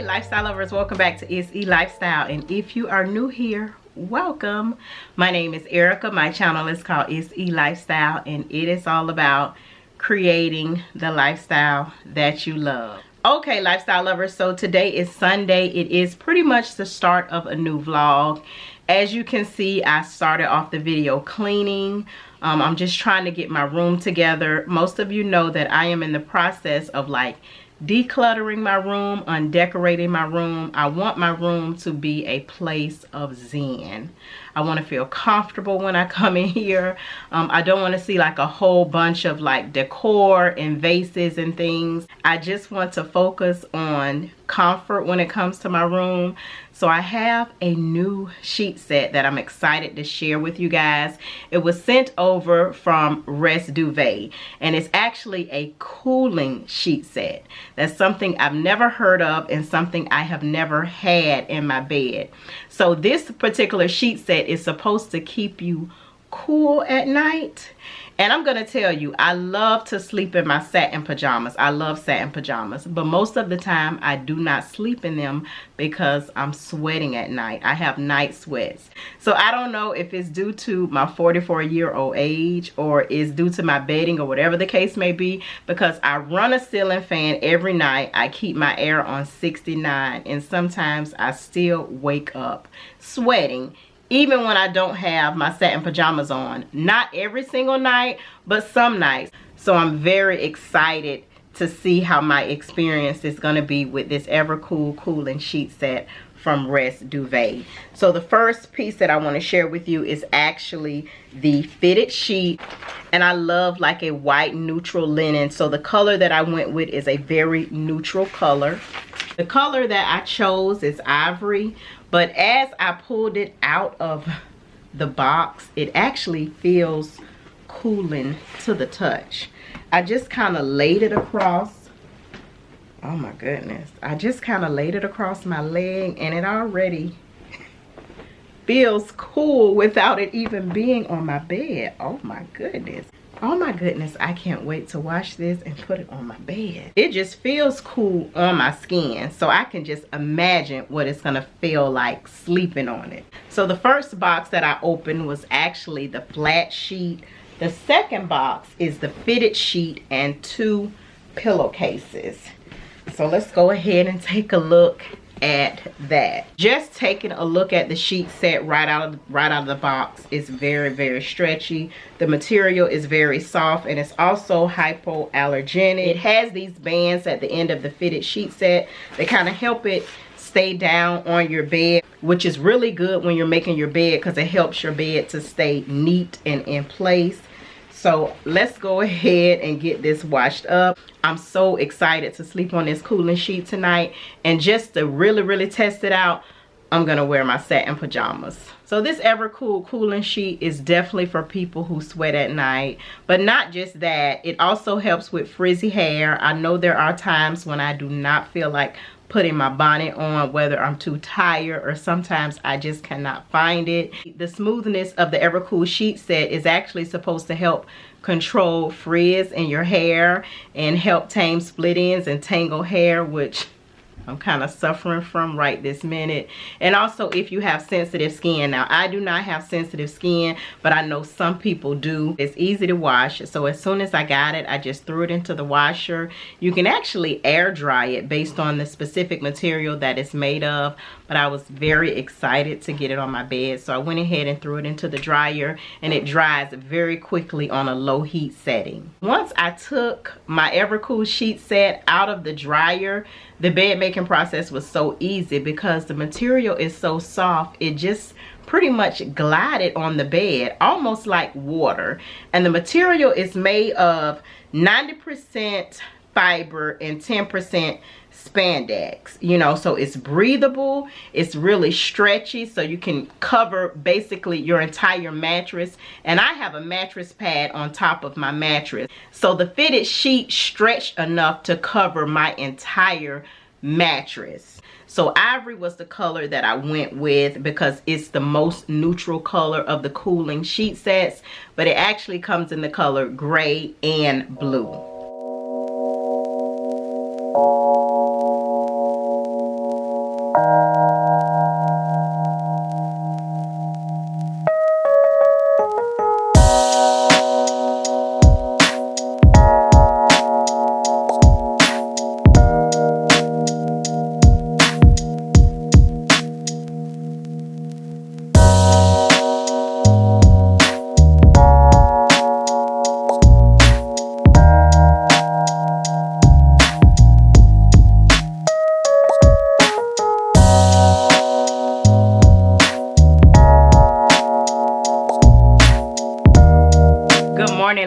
Lifestyle lovers, welcome back to ItsELifeStyle, and if you are new here, welcome. My name is Erica. My channel is called ItsELifeStyle, and it is all about creating the lifestyle that you love. Okay, lifestyle lovers, so today is Sunday. It is pretty much the start of a new vlog. As you can see, I started off the video cleaning. I'm just trying to get my room together. Most of you know that I am in the process of like decluttering my room, undecorating my room. I want my room to be a place of zen. I want to feel comfortable when I come in here. I don't want to see like a whole bunch of like decor and vases and things. I just want to focus on comfort when it comes to my room. So I have a new sheet set that I'm excited to share with you guys. It was sent over from Duvet, and it's actually a cooling sheet set. That's something I've never heard of and something I have never had in my bed. So this particular sheet set is supposed to keep you cool at night. And I'm gonna tell you, I love to sleep in my satin pajamas. I love satin pajamas, but most of the time I do not sleep in them because I'm sweating at night. I have night sweats. So I don't know if it's due to my 44-year-old age or is due to my bedding or whatever the case may be, because I run a ceiling fan every night. I keep my air on 69, and sometimes I still wake up sweating even when I don't have my satin pajamas on. Not every single night, but some nights. So I'm very excited to see how my experience is going to be with this Evercool cooling sheet set from Duvet. So the first piece that I want to share with you is actually the fitted sheet, and I love like a white neutral linen. So the color that I went with is a very neutral color. The color that I chose is ivory, but as I pulled it out of the box, it actually feels cooling to the touch. I just kind of laid it across. Oh my goodness. I just kind of laid it across my leg, and it already feels cool without it even being on my bed. Oh my goodness. Oh my goodness, I can't wait to wash this and put it on my bed. It just feels cool on my skin, so I can just imagine what it's gonna feel like sleeping on it. So the first box that I opened was actually the flat sheet. The second box is the fitted sheet and 2 pillowcases. So let's go ahead and take a look at that. Just taking a look at the sheet set right out of the box is very stretchy. The material is very soft, and it's also hypoallergenic. It has these bands at the end of the fitted sheet set. They kind of help it stay down on your bed, which is really good when you're making your bed because it helps your bed to stay neat and in place. So let's go ahead and get this washed up. I'm so excited to sleep on this cooling sheet tonight. And just to really test it out, I'm gonna wear my satin pajamas. So this Evercool cooling sheet is definitely for people who sweat at night. But not just that, it also helps with frizzy hair. I know there are times when I do not feel like putting my bonnet on, whether I'm too tired or sometimes I just cannot find it. The smoothness of the Evercool sheet set is actually supposed to help control frizz in your hair and help tame split ends and tangle hair, which I'm kind of suffering from right this minute. And also if you have sensitive skin. Now I do not have sensitive skin, but I know some people do. It's easy to wash. So as soon as I got it, I just threw it into the washer. You can actually air dry it based on the specific material that it's made of. But I was very excited to get it on my bed. So I went ahead and threw it into the dryer, and it dries very quickly on a low heat setting. Once I took my Evercool sheet set out of the dryer, the bed making process was so easy because the material is so soft. It just pretty much glided on the bed, almost like water. And the material is made of 90% fiber and 10% spandex, you know, so it's breathable, it's really stretchy, so you can cover basically your entire mattress. And I have a mattress pad on top of my mattress, so the fitted sheet stretched enough to cover my entire mattress. So ivory was the color that I went with because it's the most neutral color of the cooling sheet sets, but it actually comes in the color gray and blue.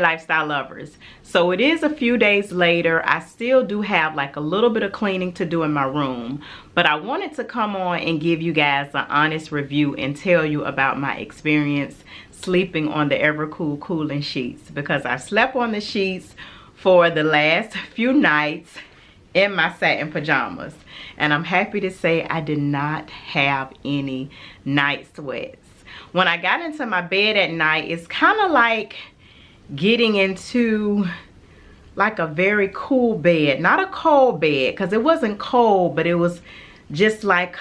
Lifestyle lovers, so it is a few days later. I still do have like a little bit of cleaning to do in my room, but I wanted to come on and give you guys an honest review and tell you about my experience sleeping on the Evercool cooling sheets, because I slept on the sheets for the last few nights in my satin pajamas, and I'm happy to say I did not have any night sweats. When I got into my bed at night, it's kind of like getting into like a very cool bed, not a cold bed, because it wasn't cold, but it was just like,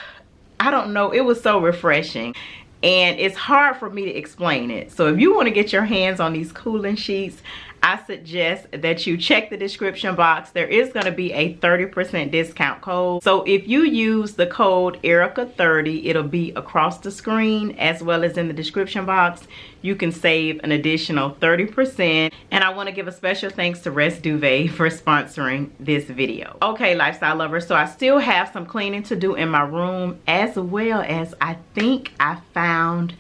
I don't know, it was so refreshing. And it's hard for me to explain it. So if you want to get your hands on these cooling sheets, I suggest that you check the description box. There is going to be a 30% discount code. So if you use the code Erica30, it'll be across the screen as well as in the description box. You can save an additional 30%. And I want to give a special thanks to Rest Duvet for sponsoring this video. Okay, lifestyle lovers, so I still have some cleaning to do in my room, as well as I think I found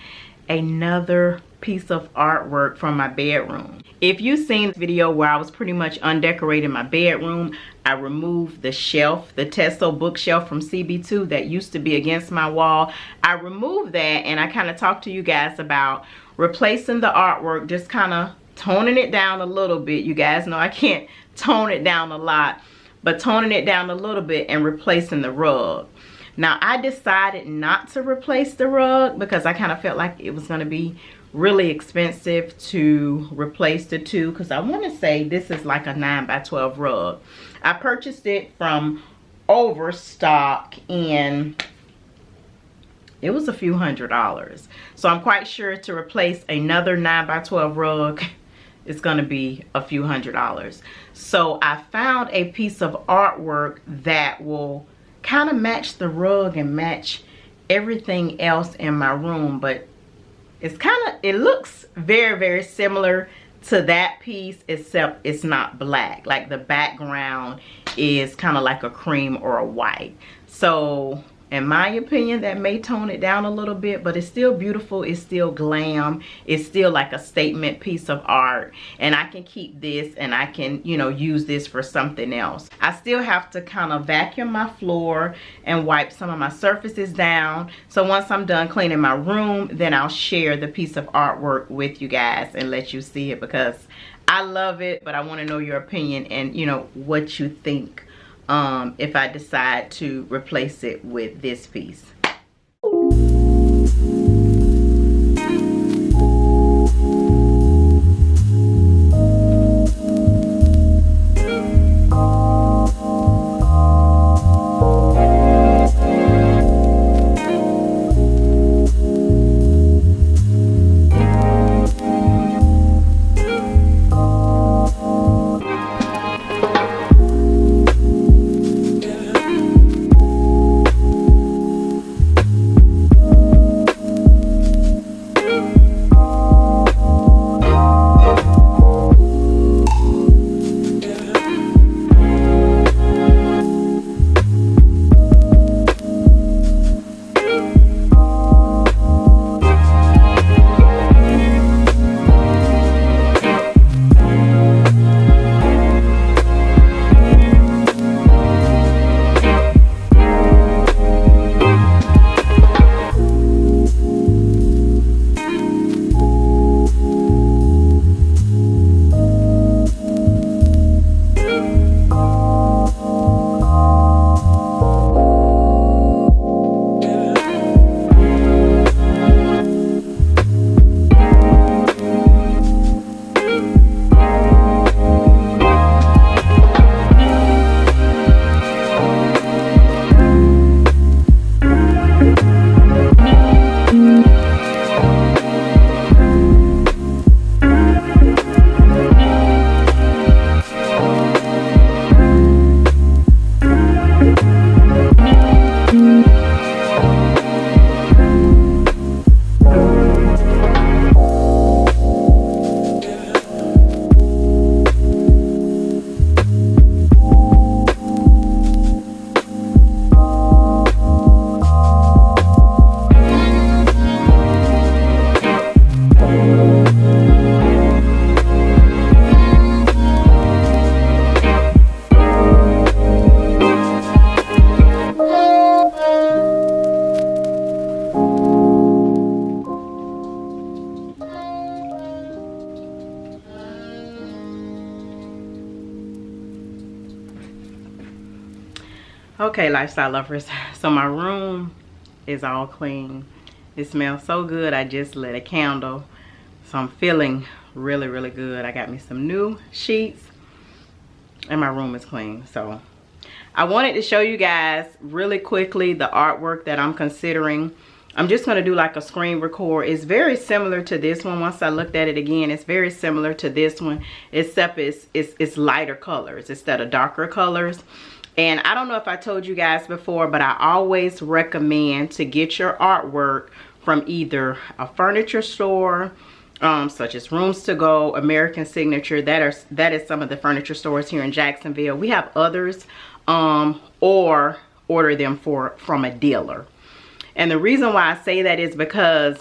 another piece of artwork from my bedroom. If you've seen the video where I was pretty much undecorating my bedroom, I removed the shelf, the Tesso bookshelf from CB2 that used to be against my wall. I removed that, and I kind of talked to you guys about replacing the artwork, just kind of toning it down a little bit. You guys know I can't tone it down a lot, but toning it down a little bit and replacing the rug. Now I decided not to replace the rug because I kind of felt like it was going to be really expensive to replace the two, because I want to say this is like a 9x12 rug. I purchased it from Overstock and it was a few $100s. So I'm quite sure to replace another 9x12 rug it's gonna be a few $100s. So I found a piece of artwork that will kind of match the rug and match everything else in my room, but it looks very, very similar to that piece, except it's not black. Like the background is kind of like a cream or a white. So in my opinion, that may tone it down a little bit, but it's still beautiful. It's still glam. It's still like a statement piece of art. And I can keep this and I can, you know, use this for something else. I still have to kind of vacuum my floor and wipe some of my surfaces down. So once I'm done cleaning my room, then I'll share the piece of artwork with you guys and let you see it, because I love it, but I want to know your opinion and, you know, what you think. If I decide to replace it with this piece. Okay, lifestyle lovers, so my room is all clean. It smells so good. I just lit a candle, so I'm feeling really, really good. I got me some new sheets and my room is clean. So I wanted to show you guys really quickly the artwork that I'm considering. I'm just going to do like a screen record. It's very similar to this one. Once I looked at it again, it's very similar to this one, except it's lighter colors instead of darker colors. And I don't know if I told you guys before, but I always recommend to get your artwork from either a furniture store, such as Rooms to Go, American Signature. That is some of the furniture stores here in Jacksonville. We have others, or order them from a dealer. And the reason why I say that is because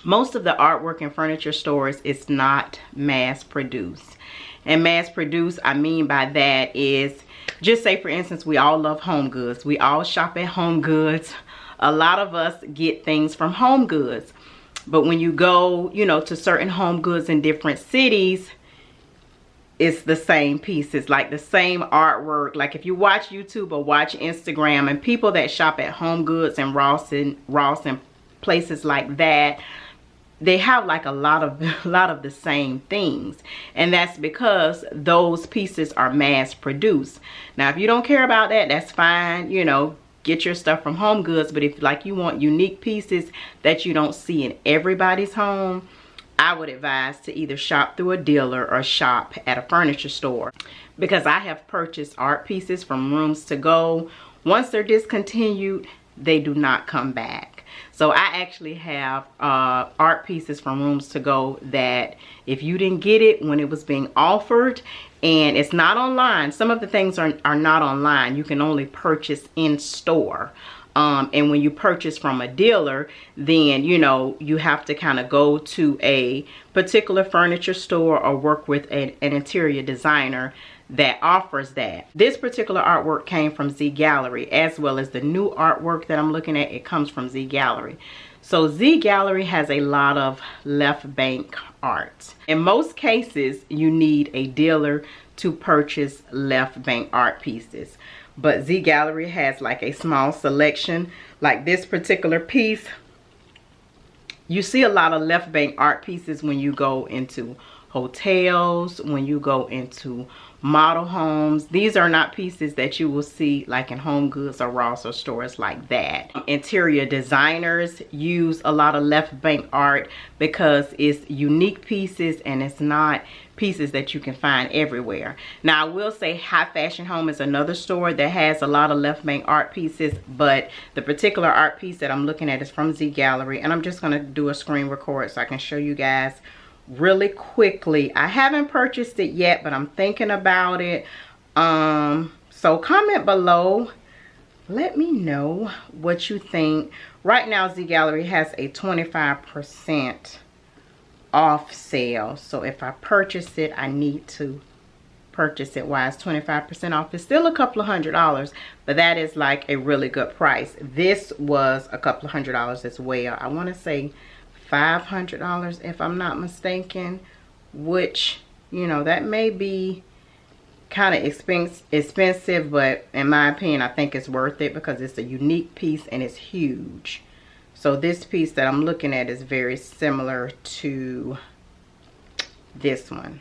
most of the artwork in furniture stores is not mass produced. And mass produced, I mean by that is, just say for instance, we all love Home Goods. We all shop at Home Goods. A lot of us get things from Home Goods. But when you go, you know, to certain Home Goods in different cities, it's the same pieces, like the same artwork. Like if you watch YouTube or watch Instagram, and people that shop at Home Goods and Ross and places like that, they have like a lot of the same things, and that's because those pieces are mass produced. Now if you don't care about that, that's fine, you know, get your stuff from Home Goods. But if like you want unique pieces that you don't see in everybody's home, I would advise to either shop through a dealer or shop at a furniture store, because I have purchased art pieces from Rooms to Go. Once they're discontinued, they do not come back. So I actually have art pieces from Rooms to Go that if you didn't get it when it was being offered, and it's not online, some of the things are not online, you can only purchase in store. And when you purchase from a dealer, then, you know, you have to kind of go to a particular furniture store or work with an interior designer that offers that. This particular artwork came from Z Gallery, as well as the new artwork that I'm looking at. It comes from Z Gallery. So Z Gallery has a lot of left bank art. In most cases, you need a dealer to purchase left bank art pieces. But Z Gallery has like a small selection. Like this particular piece, you see a lot of left bank art pieces when you go into hotels, when you go into model homes. These are not pieces that you will see like in Home Goods or Ross or stores like that. Interior designers use a lot of left bank art because it's unique pieces and it's not pieces that you can find everywhere. Now I will say High Fashion Home is another store that has a lot of left bank art pieces, but the particular art piece that I'm looking at is from Z Gallery, and I'm just going to do a screen record so I can show you guys really quickly. I haven't purchased it yet, but I'm thinking about it. So comment below, let me know what you think. Right now Z Gallery has a 25% off sale, so if I purchase it, I need to purchase it while it's 25% off. It's still a couple of $100s, but that is like a really good price. This was a couple of $100s as well. I want to say $500 if I'm not mistaken, which, you know, that may be kind of expensive, but in my opinion I think it's worth it because it's a unique piece and it's huge. So this piece that I'm looking at is very similar to this one.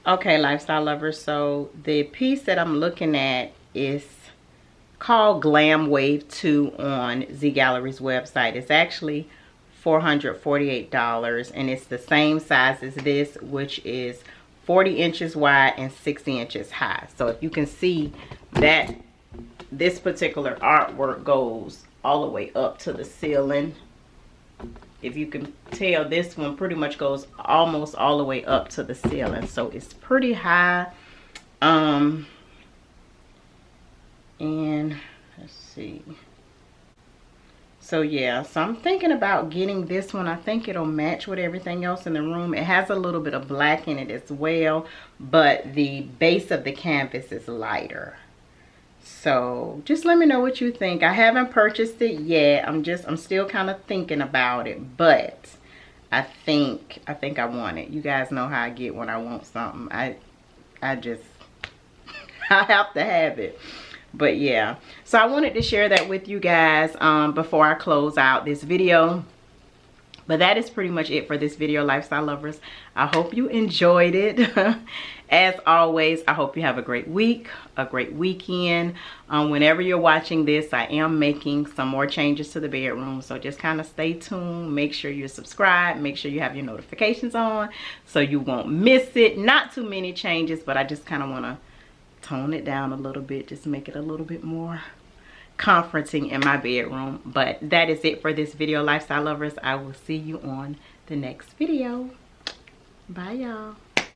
Okay, lifestyle lovers, so the piece that I'm looking at is called Glam Wave 2 on Z Gallery's website. It's actually $448, and it's the same size as this, which is 40 inches wide and 60 inches high. So if you can see that this particular artwork goes all the way up to the ceiling. If you can tell, this one pretty much goes almost all the way up to the ceiling, so it's pretty high. And let's see. So yeah, so I'm thinking about getting this one. I think it'll match with everything else in the room. It has a little bit of black in it as well, but the base of the canvas is lighter. So just let me know what you think. I haven't purchased it yet. I'm still kind of thinking about it, but I think I want it. You guys know how I get when I want something. I just I have to have it. But yeah, so I wanted to share that with you guys before I close out this video. But that is pretty much it for this video, lifestyle lovers. I hope you enjoyed it. As always, I hope you have a great week, a great weekend. Whenever you're watching this, I am making some more changes to the bedroom. So just kind of stay tuned. Make sure you're subscribed. Make sure you have your notifications on so you won't miss it. Not too many changes, but I just kind of want to tone it down a little bit. Just make it a little bit more comforting in my bedroom. But that is it for this video, lifestyle lovers. I will see you on the next video. Bye, y'all.